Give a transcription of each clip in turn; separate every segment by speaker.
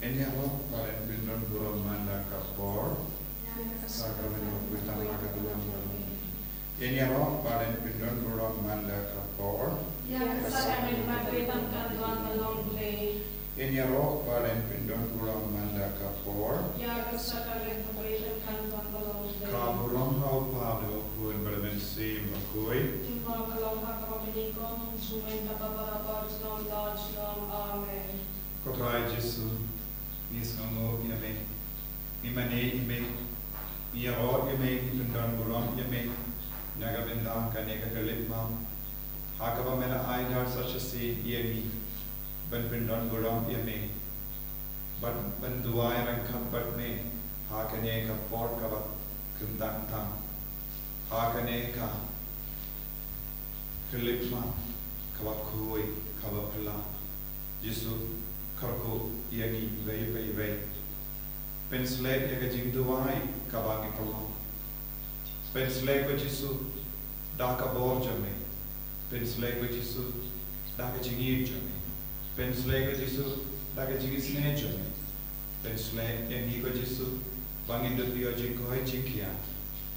Speaker 1: Eniaro paren pindon buron manda kapor sakramento utama keduam dalam. Eniaro paren pindon buron manda kapor sakramento utama keduam dalam. Eniaro paren pindon buron manda kapor kaburon hau pado kun berbensim bakui. Kotrai Jesu nisngo yame imane ime iro yame pindon buron yame nagabenda kaneka kalipma hakaba mena aidar such a see yemi ban pindon buron yame ban duai rangkat bat me hakane ka port ka Kynta hakane ka kalipma ka kui ka Baphylla Jesu karko yagi vei pensle yaga jingduai kabangi kolong pensle ko Jesu daka bor jame pensle ko Jesu daka jingi jame pensle ko Jesu daka jingisynei jame pensle yagi ko Jesu bangin dutio jingko jinkia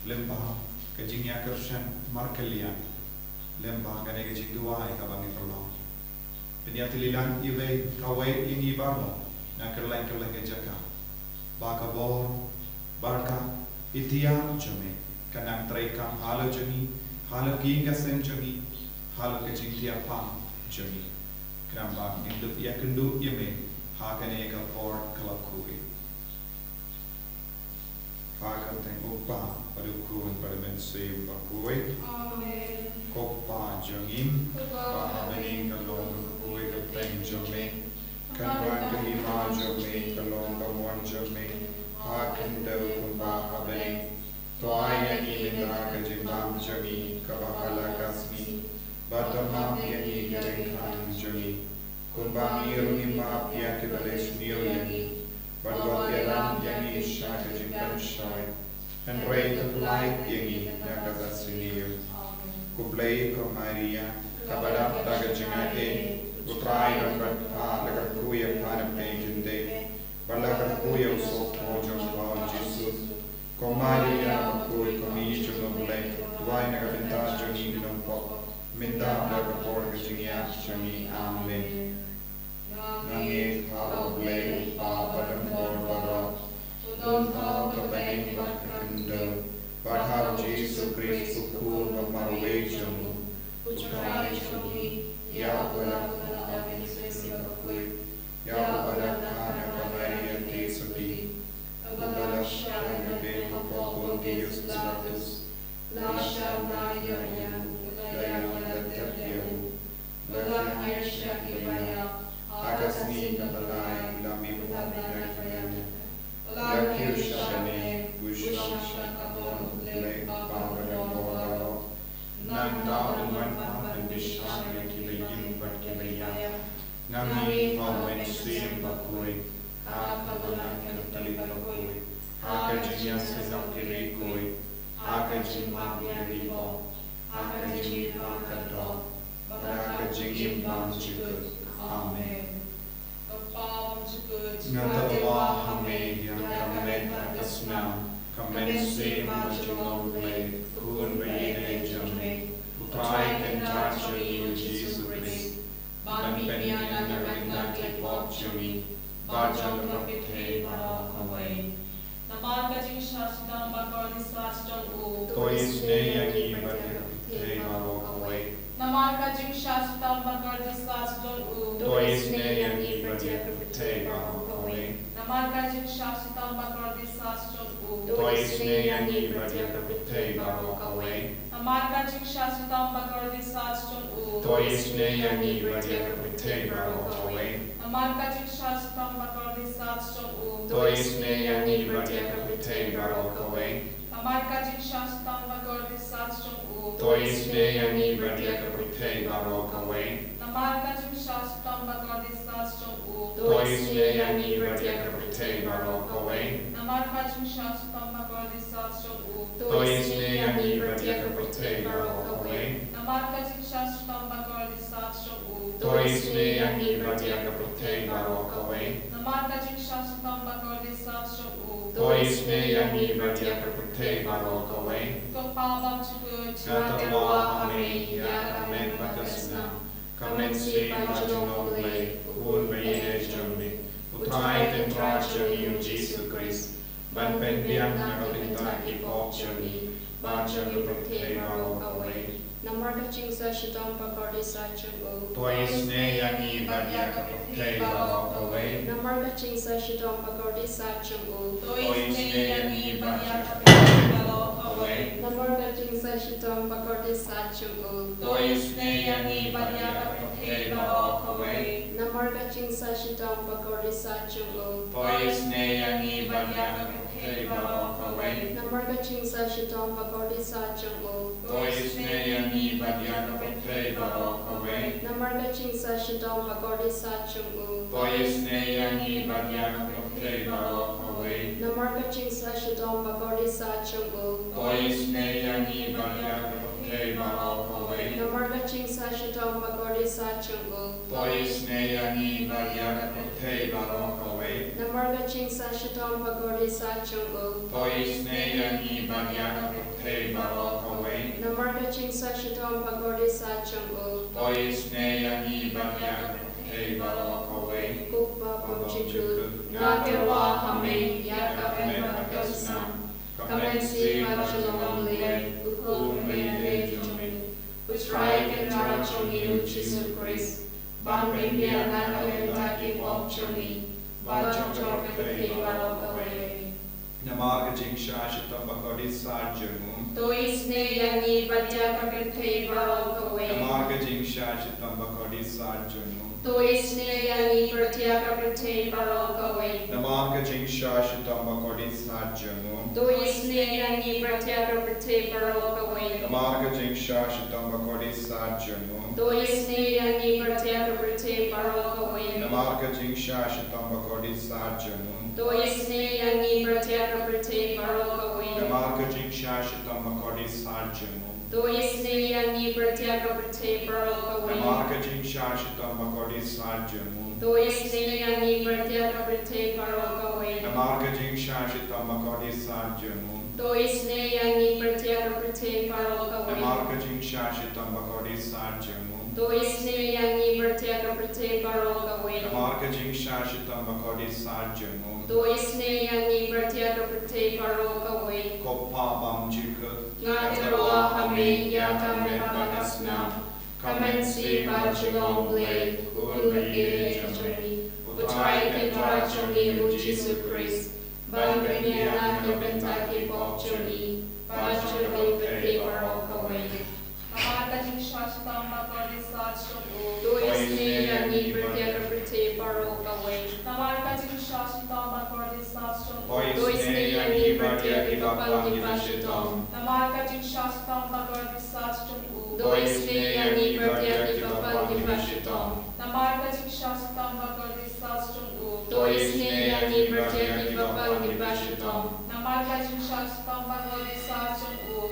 Speaker 1: lemba ka jingya karshan markelia lemba ka nega jingduai kabangi kolong Penyatililan iwe kawai ini barmo na kerleng jaka baka bor barka itian jame kanang trekam halo jami halo ginga sen jami halo kejingtia pam jami kramba indup ya kendu yeme hakane ka por kalakui fakam teng upa padukun pada mensem bakui amen kopa jangim pa bening kalong Benjamin, Kanwan Kahima Jame, Kalonga One Jame, Kynta Kumba Habene, Toaya Imindra Kajimam Jami, Kabakala Kasmi, Batama Yani Garenkan Jami, Kumba Mirunima Piakibales Nirani, Badwatialam Yani Shakajimpan Shai, and Ray of Light Yani Nakazasinir, Kublai Komaria, Kabadam Tagajinate. Utrai dan berta lekat kuya pada pejende, balakat kuya usok pojok bawah Yesus. Komaria bakui komi Jingisynei-blei, tuai naga minta jangi nombok, minta lekat por kejingia jangi amen. Nangi kau blei pa padam por barok, don kau kepening bakenda, badhab Yesus Kristus kul bamarwe jamu, utrai jangi ya balak. Ya pada kana kamaria te sudi Abala shana be popon Deus status La shana ya Laya latyahu Bala arsha kibaya Akasni kabalai Lami pumapinakayana Lakir shane Wisham shakabon Le papadam boralo Nanda umanpa and bisham Kibayim but kibaya Nami pawen sim bakui, akabalan katali bakui, akajia sesam kiri kui, akajima yaribo, akajima kato, akajim bam chikut. Amen. Ngatawa hame yang kamet akasna, kamen sim Jingisynei-blei, kun beine jame, utrai kentar jami Jesu Christ. Bami piana narinda kipok jami, bajan kapite barok away. Naman ka Jingisynei bakor dislas jong u. Toisne yagi kapite barok away. Naman ka Jingisynei bakor dislas jong u. Toisne yagi kapite barok away. Naman ka Jingisynei bakor dislas jong u. Toisne yagi kapite barok away. Naman ka Jingisynei bakor dislas jong u. Toisne yagi kapite barok away. Naman ka Jingisynei bakor dislas jong u. Toisne yagi kapite barok away. Naman ka Jingisynei bakor dislas jong u. Toisne yagi kapite barok away. Naman ka Jingisynei bakor dislas jong u. Toisne yagi kapite barok away. Naman ka Jingisynei bakor dislas jong u. Toisne yagi kapite barok away. Naman ka Jingisynei bakor dislas jong u. Toisne yagi kapite barok away. Naman ka Jingisynei te barok away.
Speaker 2: Kepala juga
Speaker 1: Ngatarwa hame ya kamen patasna. Kamen si majinolei kun veide jomni. Utrai ten trachoni Jesus Christ. Ban pen biang nakapinta ipok jomni. Bajan te barok away.
Speaker 3: Namar kaching sa shitong pakorde sa chungo.
Speaker 1: Tois ne yangi badya kapte barok away.
Speaker 3: Namar kaching sa shitong pakorde sa chungo.
Speaker 2: Tois ne yangi badya kapte barok away.
Speaker 3: Namar kaching sa shitong pakorde sa chungo.
Speaker 2: Tois ne yangi badya kapte barok away.
Speaker 3: Namar kaching sa shitong pakorde sa chungo.
Speaker 1: Tois ne yangi badya kapte barok away.
Speaker 3: Namar kaching sa shitong pakorde sa chungo.
Speaker 1: Tois ne yangi badya kapte barok away.
Speaker 3: Namar kaching sa shitong pakorde sa chungo.
Speaker 1: Tois ne yangi badya kapte barok away.
Speaker 3: Namar kaching sa shitong pakorde sa chungo.
Speaker 1: Tois ne yangi badya kapte barok away.
Speaker 3: Namar kaching sa shitong pakorde sa chungo.
Speaker 1: Tois ne yangi badya kapte barok away.
Speaker 3: Namar kaching sa shitong pakorde sa chungo.
Speaker 1: Tois ne yangi badya kapte barok away.
Speaker 3: Namar kaching sa shitong pakorde sa chungo.
Speaker 1: Tois ne yangi badya kapte barok away.
Speaker 3: Kukpa pamchiku.
Speaker 1: Ngaterwa hame ya kamen patasna. Kamen si majinolei kun veide jomni. Utrai ten trachoni Jesus Christ. Ban pen biang nakapinta ipok jomni. Bajan te barok away. Namar kaching shashitam bakodi sarjamu.
Speaker 2: Tois ne yangi badya kapte barok away.
Speaker 1: Namar kaching shashitam bakodi sarjamu.
Speaker 2: Tois ne yangi badya kapte barok away.
Speaker 1: Namar kaching shashitam bakodi sarjamu.
Speaker 2: Tois ne yangi badya kapte barok away.
Speaker 1: Namar kaching shashitam bakodi sarjamu.
Speaker 2: Tois ne yangi badya kapte barok away.
Speaker 1: Namar kaching shashitam bakodi sarjamu.
Speaker 2: Tois ne yangi badya kapte barok away.
Speaker 1: Namar kaching shashitam bakodi sarjamu.
Speaker 2: Tois ne yangi badya kapte barok away.
Speaker 1: Namar kaching shashitam bakodi sarjamu.
Speaker 2: Tois ne yangi badya kapte barok away.
Speaker 1: Namar kaching shashitam bakodi sarjamu.
Speaker 2: Tois ne yangi badya kapte barok away.
Speaker 1: Namar kaching shashitam bakodi sarjamu.
Speaker 2: Tois ne yangi badya kapte barok away.
Speaker 1: Namar kaching shashitam bakodi sarjamu.
Speaker 2: Tois ne yangi badya kapte barok away.
Speaker 1: Koppa bamjika.
Speaker 2: Ngaterwa hame ya kamen patasna. Kamen si majinolei kun veide jomni. Utrai ten trachoni Jesus Christ. Ban pen biang nakapinta ipok jomni. Bajan te barok away. Tois ne yangi badya kapte barok away. Tois ne yangi badya kapal dipashitom. Tois ne yangi badya kapal dipashitom. Tois ne yangi badya kapal dipashitom.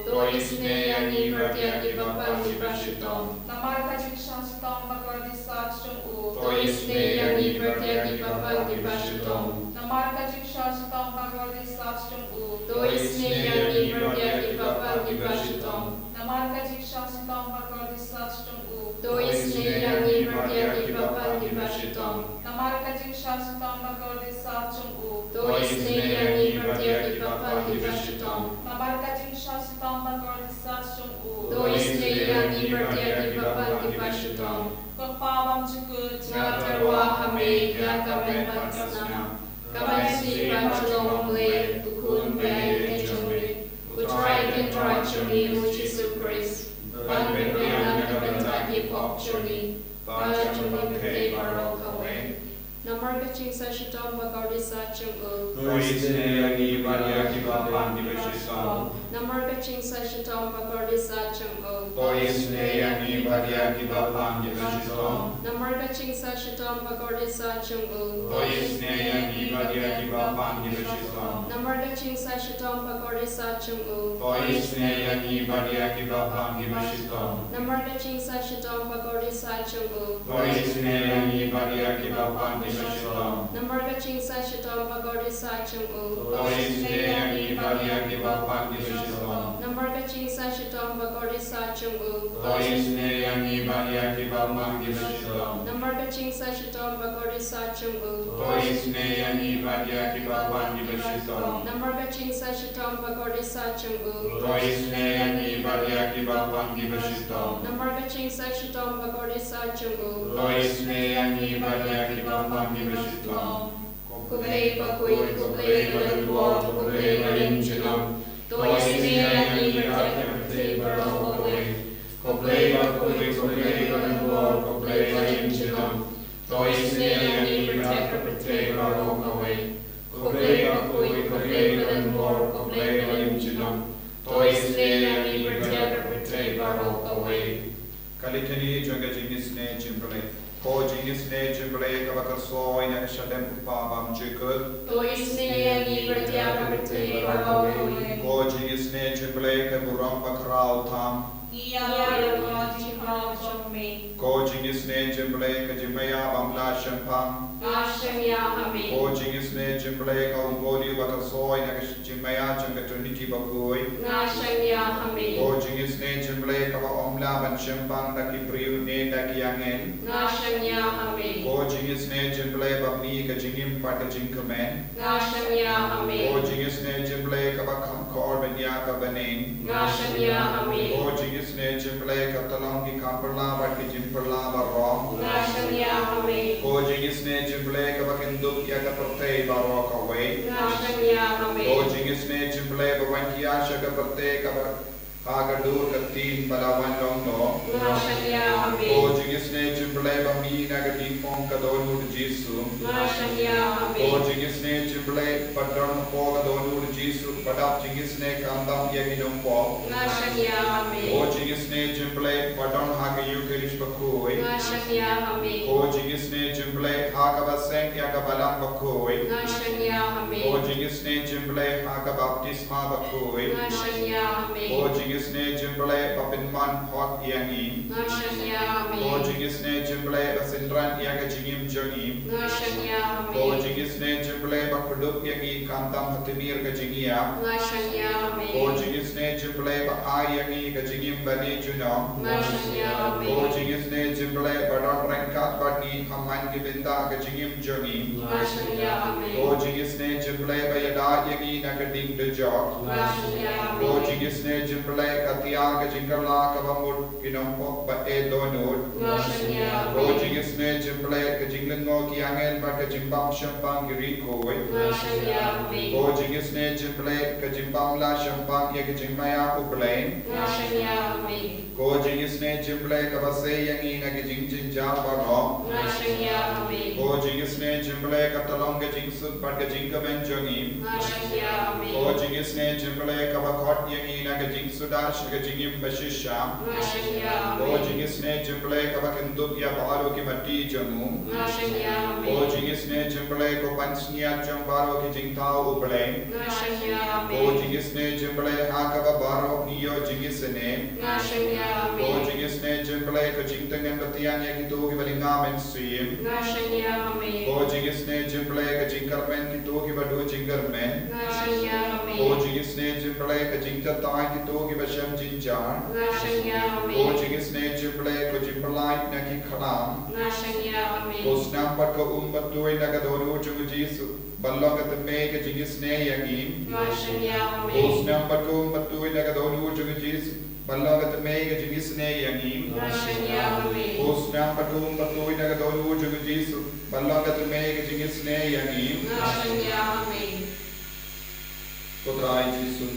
Speaker 2: Tois ne yangi badya kapal dipashitom. Tois ne yangi badya kapal dipashitom. Tois ne yangi badya kapal dipashitom. Tois ne yangi badya kapal dipashitom. Tois ne yangi badya kapal dipashitom. Tois ne yangi badya kapal dipashitom. Ngaterwa hame ya kamen patasna. Kamen si majinolei kun veide jomni. Utrai ten trachoni Jesus Christ. Ban pen biang nakapinta ipok jomni. Bajan te barok away.
Speaker 3: Namar kaching sa shitong pakorde sa chungo.
Speaker 1: Tois ne yangi badya kapal dipashitom.
Speaker 3: Namar kaching sa shitom pagordi sa chung o.
Speaker 1: Toisne yangi badia kibapang gibashitom.
Speaker 3: Namar kaching sa shitom pagordi sa chung o.
Speaker 1: Toisne yangi badia kibapang gibashitom.
Speaker 3: Namar kaching sa shitom pagordi sa chung o.
Speaker 1: Toisne yangi badia kibapang gibashitom.
Speaker 3: Namar kaching sa shitom pagordi sa chung o.
Speaker 1: Toisne yangi badia kibapang gibashitom.
Speaker 3: Namar kaching sa shitom pagordi sa chung o.
Speaker 1: Toisne yangi badia kibapang gibashitom.
Speaker 3: Namar kaching sa shitom pagordi sa chung o.
Speaker 1: Toisne yangi badia kibapang gibashitom.
Speaker 3: Namar kaching sa shitom pagordi sa chung o.
Speaker 1: Toisne yangi badia kibapang gibashitom.
Speaker 3: Namar kaching sa shitom pagordi sa chung o.
Speaker 1: Toisne yangi badia kibapang gibashitom.
Speaker 3: Namar kaching sa shitom pagordi sa chung o.
Speaker 1: Toisne yangi badia kibapang gibashitom.
Speaker 2: Kublai pakui, kublai balantuar, kublai balinchilam. Toisne yangi bertiap berlaku away. Kublai pakui, kublai balantuar, kublai balinchilam. Toisne yangi bertiap berlaku away. Kublai pakui, kublai balantuar, kublai balinchilam. Toisne yangi bertiap berlaku away.
Speaker 1: Kalitani jaga Jingisynei-blei. Ko Jingisynei-blei kabakaso ina shadem upabam jikut.
Speaker 2: Toisne yangi bertiap berlaku away.
Speaker 1: Ko Jingisynei-blei kaburam pakrau tam. Ko Jingisynei-blei kajimaya bamla shampang. Ko Jingisynei-blei kaumbodi bakaso ina kajimaya jangatuniki bakui. Ko Jingisynei-blei kaba omla ban shampang daki priu ne daki angin. Ko Jingisynei-blei bamni kajingim pada jingkamen. Ko Jingisynei-blei kaba kamkor banya kabanin. Ko Jingisynei-blei katalong ki kamperla baki jimperla barong. Ko Jingisynei-blei kaba kenduk ya kaperte barok away. Ko Jingisynei-blei bawankia sya kaperte kaba Hagadur katin palawan long no. Ko Jingisynei-blei bami nagating pong kadonu Jesu. Ko Jingisynei-blei padron po kadonu Jesu padap Jingisynei kandam ya minum po. Ko Jingisynei-blei padron hagayu kerish bakui. Ko Jingisynei-blei hagabaseng ya kabalang bakui. Ko Jingisynei-blei hagabaptisma bakui. Ko Jingisynei-blei papinman hot yangi. Ko Jingisynei-blei basindran yang jingim jongim. Ko Jingisynei-blei bakuduk yangi kantam hatimir ka jingia. Ko Jingisynei-blei baai yangi ka jingim bani junom. Ko Jingisynei-blei badon rengkat bani haman kibinta ka jingim jongim. Ko Jingisynei-blei bayada yangi nakading dejok. Ko Jingisynei-blei katia ka jingkarla ka bamut kinompo ba e donut. Ko Jingisynei-blei ka jinglengo ki angel ba ka jimbam shampang girikoi. Ko Jingisynei-blei ka jimbam la shampang ya ka jingmaya ublei. Ko Jingisynei-blei ka basay yangi na ka jingjinjal baro. Ko Jingisynei-blei ka talong ka jingsut ba ka jingkamen jongim. Ko Jingisynei-blei ka bakot yangi na ka jingsudash ka jingim bashisha. Ko Jingisynei-blei ka bakenduk ya baro ki mati jamu. Ko Jingisynei-blei ko pansniat jang baro ki jingtau ublei. Ko Jingisynei-blei hakaba baro niyo Jingisynei. Ko Jingisynei-blei ko jingtengen batian ya kitu ki balingamen suyim. Ko Jingisynei-blei ka jingkarmen kitu ki badu jingkarmen. Ko Jingisynei-blei ka jingtatai kitu ki basam jinjar. Ko Jingisynei-blei ko jimperlait na ki khanam. Ko snampat ko umbatui na ka dono chung Jesu. Ballong ka teme ka Jingisynei yangi. Ko snampat ko umbatui na ka dono chung Jesu. Ballong ka teme ka Jingisynei yangi. Ko snampat ko umbatui na ka dono chung Jesu. Ballong ka teme ka Jingisynei yangi. Kotrai Jesu.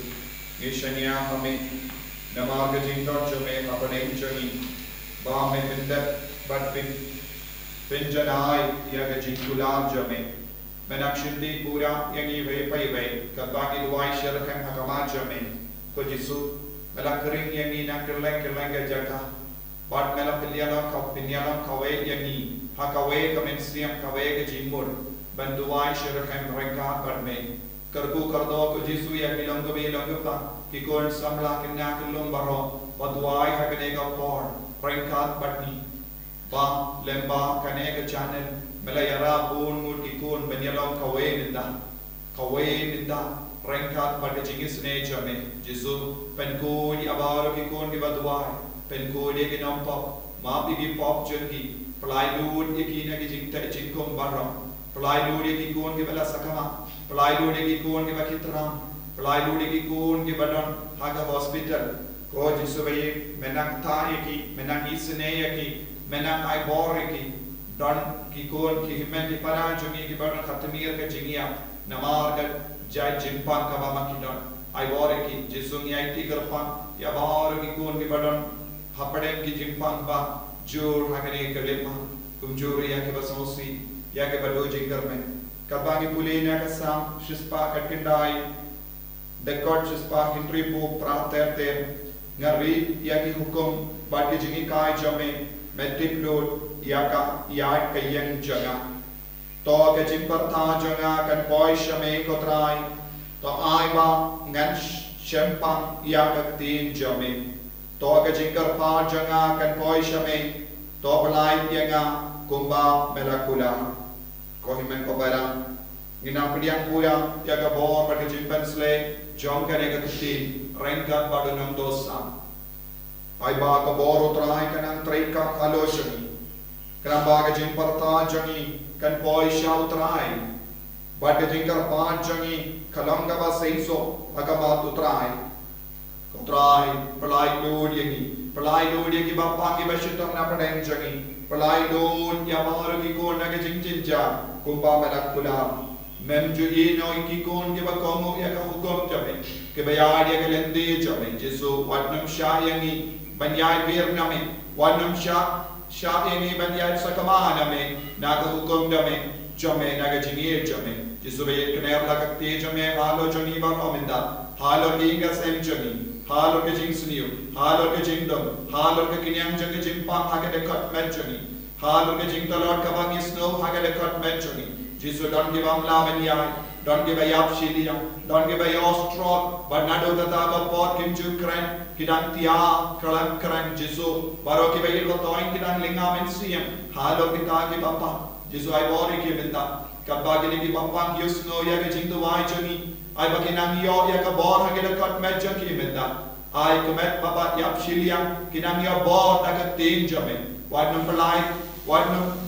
Speaker 1: Nishanya hame namag jington jame apane jami ba me pindap but pinjanai yaga jingkulam jame menakshindi pura yangi ve pai ve kabaki duai sharkam hakama jame ko Jisu mela kering yang ni nak keleng ke jaga bat mela pilialang kawe yang ni ha kawe kamen siam kawe ke jimur banduai syarahem mereka bermain kerbu kerdo ko Jisu yang bilang ko pa kikon samla kena kelung baro baduai ha kene ka por rengkat batni ba lemba kane ke channel mela yara bun mur kikon banyalong kawe ninda rengkat pada Jingisynei-blei Jisu penko di abaro kikon di baduai penko dia ke nampak ma pi pop jengi pelai lud ikina ki jingta jingkom baro pelai lud kikon ke bala sakama pelai lud kikon ke bakitram pelai lud kikon ke badan haga hospital ko Jisu bayi menang tai ki menang isne ki menang ai bor ki dan kikon ki himen di para jengi ki badan khatamir ke jingia namar ke jai jimpang ka bama kidon ai bor ki Jisu ngi ai ti gerpang ya bor ki kon ki badan hapade ki jimpang ba jur hagane ke lepa kumjur ya ke basosi ya ke bado jingar men kabangi pulina ka sam shispa katkindai dekot shispa hindri bu prater ngari ya ki hukum bagi jingi kai jame metip lod ya ka ya kayeng janga to ke jimpar tha janga kan poi shame ko trai to ai ba ngan shempang ya ka tin jame to ke jinkar pa janga kan poi shame to balai tianga kumba melakula ko himen ko barang ngina pediang pura ya ka bor bagi jimpan sle jong kare ka tin rengkat badunam dosa ai ba ka bor trai kan treika aloshani kramba ka jimpar ta jangi kan poi shau trai bagi jinkar pa jangi kalanga ba seiso agama tu trai ko trai pelai lod yagi bapa ki bashitam na padeng jangi pelai lod ya maru ki ko na ke jingjinja kumba melakula mem ju ino ki kon ke ba komo ya ka hukum jame ke bayar ya ke lende jame Jisu watnam sha yangi banyai birname watnam sha yangi banyai sakamana me na ka hukum jame na ka jingi jame Jisu be kner la ka te jame halo jani ba aminda halo kinga sem jani halo ke jingsniu halo ke jingdom halo ke kinyang jang ke jimpang ha ke dekat menjani halo ke jingtalot ka bangi snow ha ke dekat menjani Jisu don't give up love and yai, don't give a yap shilia, don't give a yostrot, but nado tata pot kimju kren, kidang tia, kalam kren, Jisu, baro ki bayil toin kidang lingam and siem, halo kita ki bapa, Jisu I bori ki minta, kabagini ki bapa yusno ya ke jingtu wai jani, I bakinang yo ya ka bor ha ke dekat meja ki minta, I commit bapa yap shilia, kinang yo bor ta ka tin jame, what num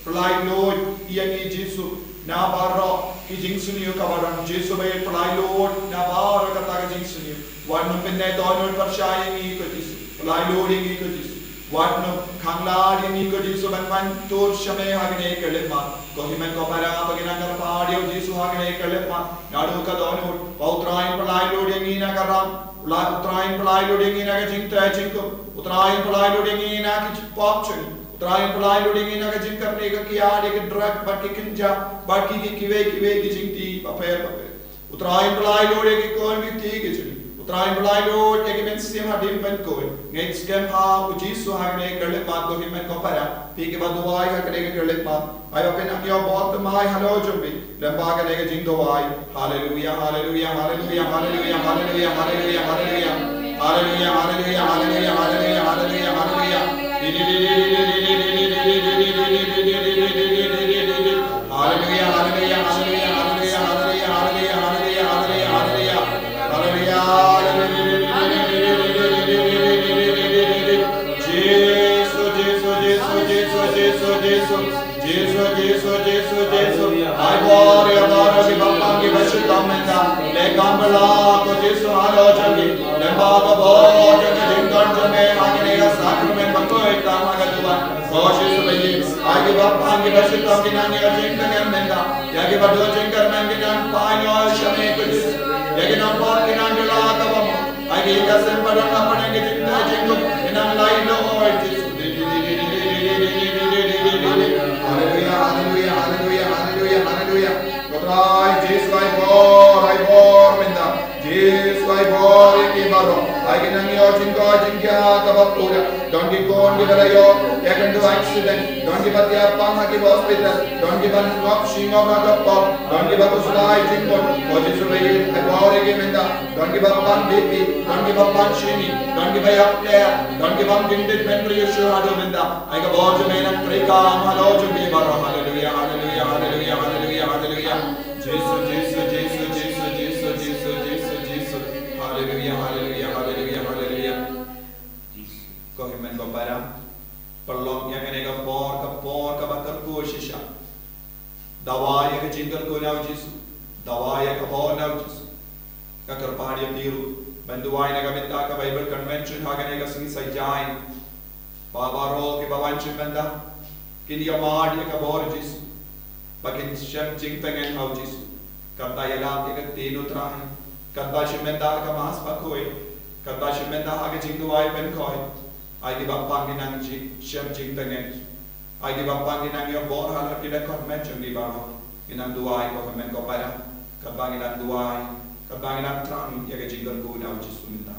Speaker 1: pelai lod yang Jisu na baro ki jingsuniu ka barang Jisu bay pelai lod na baro kata ka jingsuniu warna penne donon percaya ni ko Jisu pelai lod ni ko Jisu warna khangla ni ko Jisu ban tur shame hagne kelema ko himen ko para to ginang padio Jisu hagne kelema nadu ka donon pautrain pelai lod ni na karam utrain pelai lod ni na ka jingta jingko utrain pelai lod ni na ki pop chuni Trying to lie loading in a jinkar nega ki aade ke drug but ki kinja but ki kive ki jingti paper utrain to lie loading ki kon ki ti ke chuni utrain to lie load ek men sim ha dim pen ko next scam ha Jisu ha ne kale baat ko himen ko para ti ke bad duai ha kare ke kale baat ayo pen akyo bahut mai halo jumbi lamba kare ke jing duai hallelujah hallelujah hallelujah hallelujah hallelujah hallelujah hallelujah hallelujah hallelujah hallelujah hallelujah hallelujah hallelujah Jesus, I bore,
Speaker 4: Don't give corn, give a yo, get into accident. Don't give a tiapang, give hospital. Don't give a knock, shing of not a pop. Don't give a kusai, jingle. What is the way? I bought a game in that. Don't give up one baby. Don't give up one shini. Don't give up there. Don't give up gilded memory. You should have done that. I got all the men and three calm. Hello to me. Hallelujah, hallelujah, hallelujah, hallelujah, hallelujah. Jesus, Jesus, Jesus, Jesus, Jesus, Jesus, Jesus, Jesus. Hallelujah, hallelujah, hallelujah, hallelujah. Go ahead and go para. Perlong yang mereka por ke bakar kushisha. Dawai ke jingle ko nau Jesus. Dawai ke por nau Jesus. Kakar pahadi biru. Banduai naga minta ke Bible Convention haga naga sing sajai. Baba rol ke bawanchi benda. Kini amadi ke por Jesus. Bakin shem jing pengen hau Jesus. Kata yalam ke tinu trai. Kata shimenda ke mas pakoi. Kata shimenda haga jingduai pen koi. I give up panginang shem jing pengen. I give up panginang your bor halar kita convention di bawah. Inang duai ko men ko para. Kabanginang duai. Kabanginang trang ya ke jinggal ko na Jesus minta.